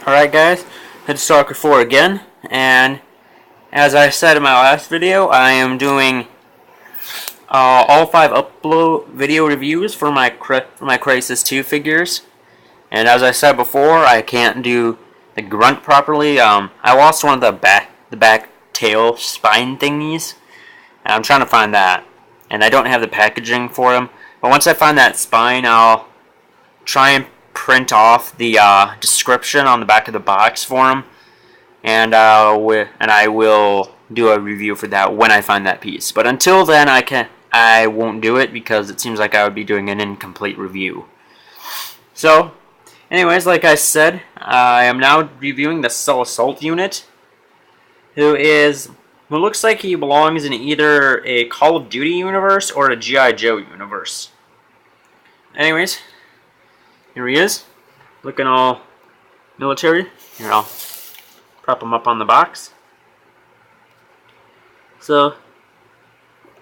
Alright guys, it's Stalker 4 again, and as I said in my last video, I am doing all 5 upload video reviews for my Crysis 2 figures. And as I said before, I can't do the grunt properly. I lost one of the back tail spine thingies, and I'm trying to find that. And I don't have the packaging for them. But once I find that spine, I'll try and print off the description on the back of the box for them, and I will do a review for that when I find that piece. But until then, I won't do it because it seems like I would be doing an incomplete review. So, anyways, like I said, I am now reviewing the Cell Assault unit, who looks like he belongs in either a Call of Duty universe or a G.I. Joe universe. Anyways, here he is, looking all military. Here, I'll prop him up on the box. So,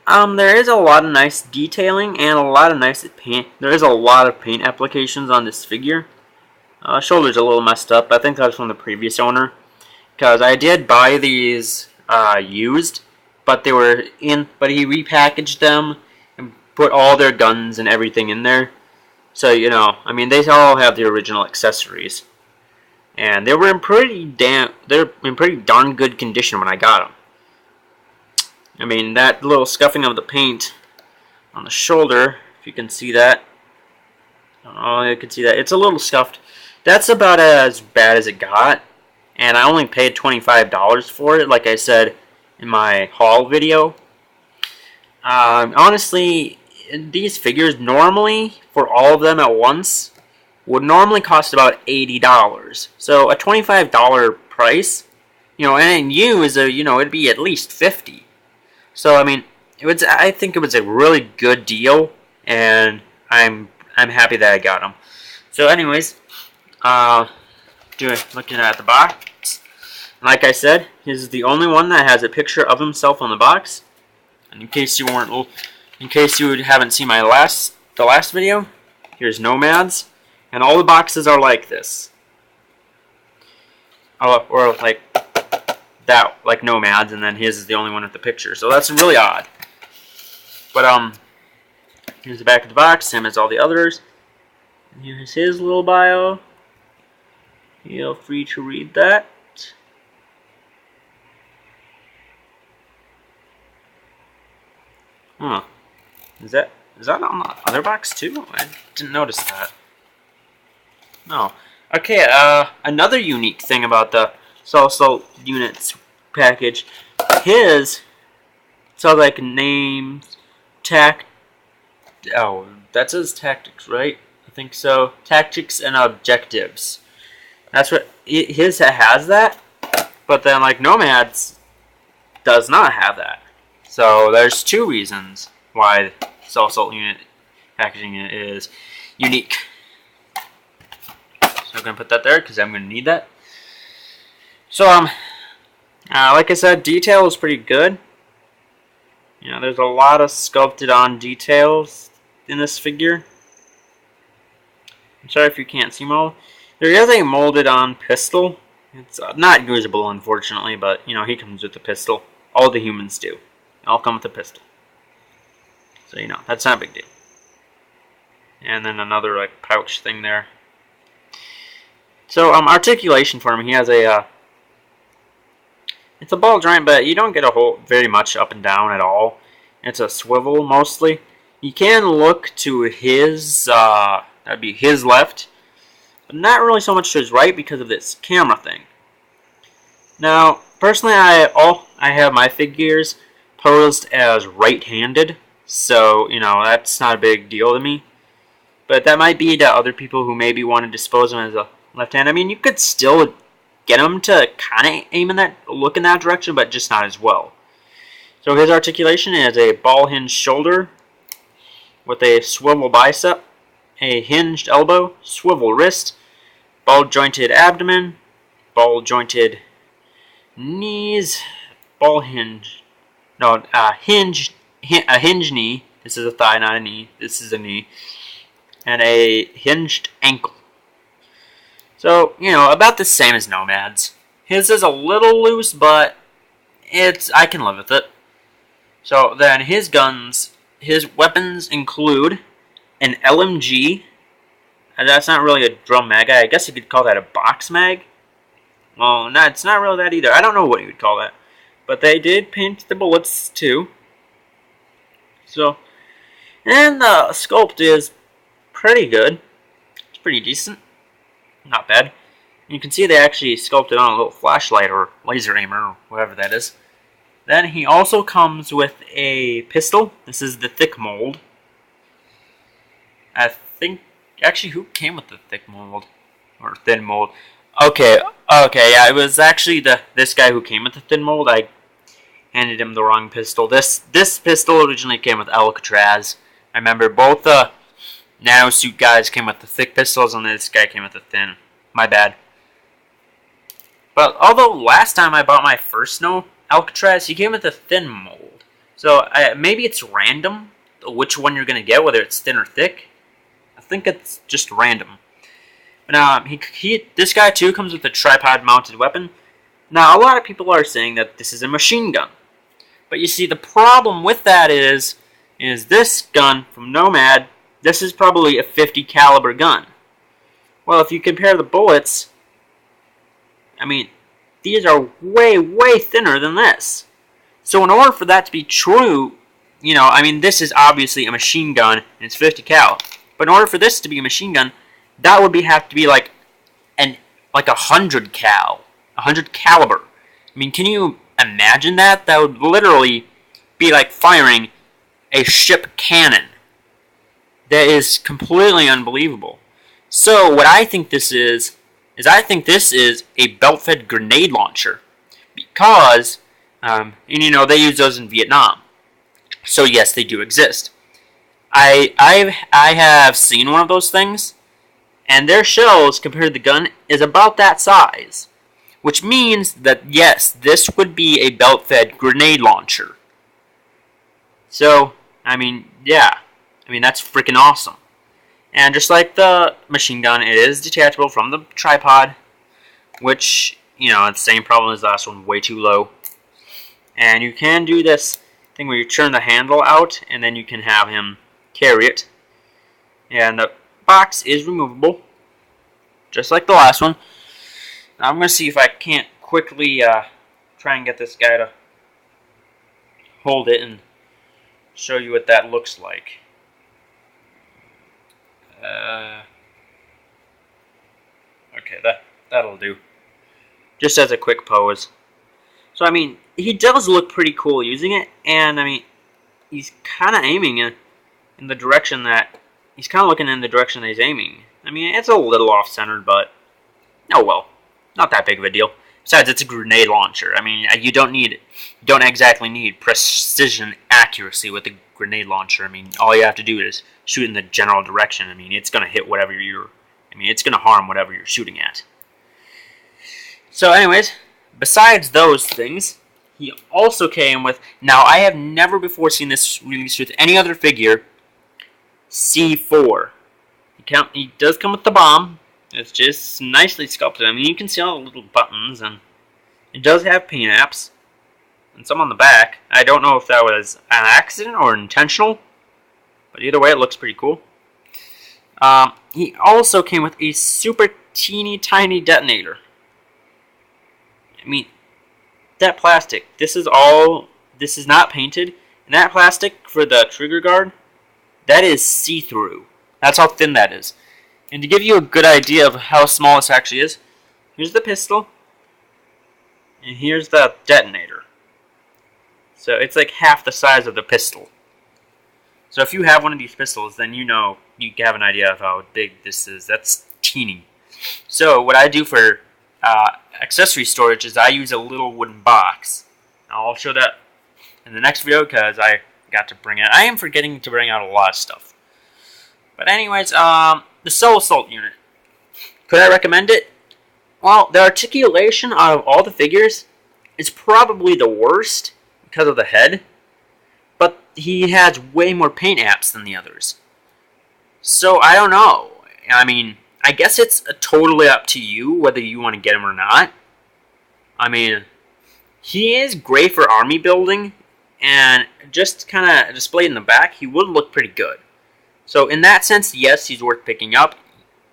there is a lot of nice detailing and a lot of nice paint. There is a lot of paint applications on this figure. Shoulder's a little messed up. I think that was from the previous owner, because I did buy these used, but he repackaged them and put all their guns and everything in there. So, you know, I mean, they all have the original accessories, and they were in pretty darn good condition when I got them. I mean, that little scuffing of the paint on the shoulder, if you can see that. Oh, you can see that. It's a little scuffed. That's about as bad as it got, and I only paid $25 for it, like I said in my haul video. Honestly, these figures normally, for all of them at once, would normally cost about $80. So a $25 price, you know, and you is it'd be at least $50. So I mean, I think it was a really good deal, and I'm happy that I got them. So anyways, looking at the box, like I said, this is the only one that has a picture of himself on the box. And in case you haven't seen the last video, here's Nomads, and all the boxes are like this, or like that, like Nomads, and then his is the only one with the picture. So that's really odd. But here's the back of the box, same as all the others. And here's his little bio. Feel free to read that. Huh. Is that on the other box too? I didn't notice that. No. Okay, another unique thing about the Cell Assault units package, his sounds like names oh, that says tactics, right? I think so. Tactics and objectives. That's what his has that, but then like Nomads does not have that. So there's two reasons why Cell Assault unit packaging is unique. So I'm gonna put that there because I'm gonna need that. So like I said, detail is pretty good. You know, there's a lot of sculpted on details in this figure. I'm sorry if you can't see them all. There is a molded on pistol. It's not usable, unfortunately, but you know, he comes with a pistol. All the humans do. They all come with a pistol. So you know, that's not a big deal. And then another like pouch thing there. So articulation for him, he has a it's a ball joint, but you don't get very much up and down at all. It's a swivel mostly. You can look to his that'd be his left, but not really so much to his right because of this camera thing. Now, personally, I have my figures posed as right-handed, so you know that's not a big deal to me. But that might be to other people who maybe want to dispose of him as a left hand. I mean, you could still get him to kind of look in that direction, but just not as well. So his articulation is a ball hinge shoulder with a swivel bicep, a hinged elbow, swivel wrist, ball jointed abdomen, ball jointed knees, a hinge knee. This is a thigh, not a knee. This is a knee, and a hinged ankle. So, you know, about the same as Nomad's. His is a little loose, but I can live with it. So then his weapons include an LMG. And that's not really a drum mag. I guess you could call that a box mag. Well, no, it's not really that either. I don't know what you would call that. But they did paint the bullets too. So, and the sculpt is pretty good. It's pretty decent. Not bad. You can see they actually sculpted on a little flashlight or laser aimer or whatever that is. Then he also comes with a pistol. This is the thick mold. I think, actually, who came with the thick mold? Or thin mold? Okay, yeah, it was actually this guy who came with the thin mold. I handed him the wrong pistol. This pistol originally came with Alcatraz. I remember both the nanosuit guys came with the thick pistols, and this guy came with the thin. My bad. But although last time I bought my first Alcatraz, he came with a thin mold. So maybe it's random which one you're going to get, whether it's thin or thick. I think it's just random. But this guy too comes with a tripod-mounted weapon. Now, a lot of people are saying that this is a machine gun. But you see, the problem with that is this gun from Nomad, this is probably a 50 caliber gun. Well, if you compare the bullets, I mean, these are way, way thinner than this. So in order for that to be true, you know, I mean, this is obviously a machine gun, and it's 50 cal. But in order for this to be a machine gun, that would have to be like 100 cal, 100 caliber. I mean, can you imagine that? That would literally be like firing a ship cannon. That is completely unbelievable. So what I think this is I think this is a belt-fed grenade launcher, because, and you know, they use those in Vietnam. So yes, they do exist. I have seen one of those things, and their shells compared to the gun is about that size, which means that yes, this would be a belt-fed grenade launcher. So, I mean, yeah, I mean, that's freaking awesome. And just like the machine gun, it is detachable from the tripod, which, you know, it's the same problem as the last one, way too low. And you can do this thing where you turn the handle out, and then you can have him carry it. And the box is removable, just like the last one. Now I'm going to see if I can't quickly try and get this guy to hold it and show you what that looks like. Okay, that'll do. Just as a quick pose. So, I mean, he does look pretty cool using it, and, I mean, he's kind of aiming in the direction that... He's kind of looking in the direction that he's aiming. I mean, it's a little off-centered, but... Oh, well. Not that big of a deal. Besides, it's a grenade launcher. I mean, you don't exactly need precision accuracy with a grenade launcher. I mean, all you have to do is shoot in the general direction. I mean, it's going to hit whatever it's going to harm whatever you're shooting at. So anyways, besides those things, he also came with... Now, I have never before seen this released with any other figure. C4. He does come with the bomb. It's just nicely sculpted. I mean, you can see all the little buttons, and it does have paint apps, and some on the back. I don't know if that was an accident or intentional, but either way, it looks pretty cool. He also came with a super teeny tiny detonator. I mean, that plastic. This is not painted, and that plastic for the trigger guard, that is see-through. That's how thin that is. And to give you a good idea of how small this actually is, here's the pistol, and here's the detonator. So it's like half the size of the pistol. So if you have one of these pistols, then you know, you have an idea of how big this is. That's teeny. So what I do for accessory storage is I use a little wooden box. I'll show that in the next video because I got to bring it. I am forgetting to bring out a lot of stuff. But anyways, the Soul Assault unit. Could I recommend it? Well, the articulation out of all the figures is probably the worst because of the head. But he has way more paint apps than the others. So, I don't know. I mean, I guess it's totally up to you whether you want to get him or not. I mean, he is great for army building, and just kind of displayed in the back, he would look pretty good. So in that sense, yes, he's worth picking up.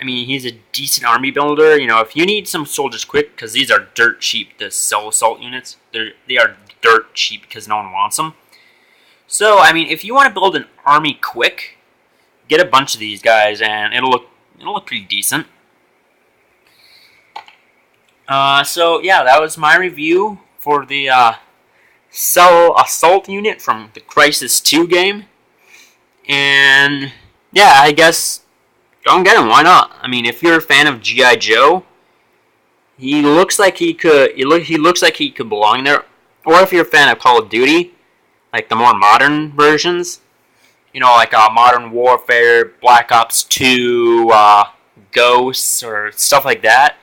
I mean, he's a decent army builder. You know, if you need some soldiers quick, because these are dirt cheap, the cell assault units, they are dirt cheap because no one wants them. So, I mean, if you want to build an army quick, get a bunch of these guys, and it'll look pretty decent. So yeah, that was my review for the cell assault unit from the Crysis 2 game. And yeah, I guess don't get him. Why not? I mean, if you're a fan of G.I. Joe, he looks like he could. He looks like he could belong there. Or if you're a fan of Call of Duty, like the more modern versions, you know, like Modern Warfare, Black Ops 2, Ghosts, or stuff like that,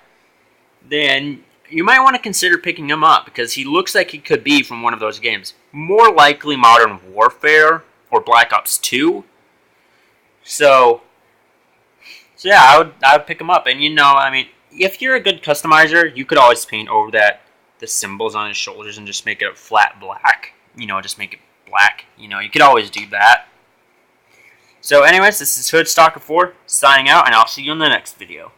then you might want to consider picking him up because he looks like he could be from one of those games. More likely Modern Warfare or Black Ops 2. So yeah, I would pick him up. And you know, I mean, if you're a good customizer, you could always paint over the symbols on his shoulders and just make it a flat black. You know, just make it black. You know, you could always do that. So anyways, this is Hood Stalker 4 signing out, and I'll see you in the next video.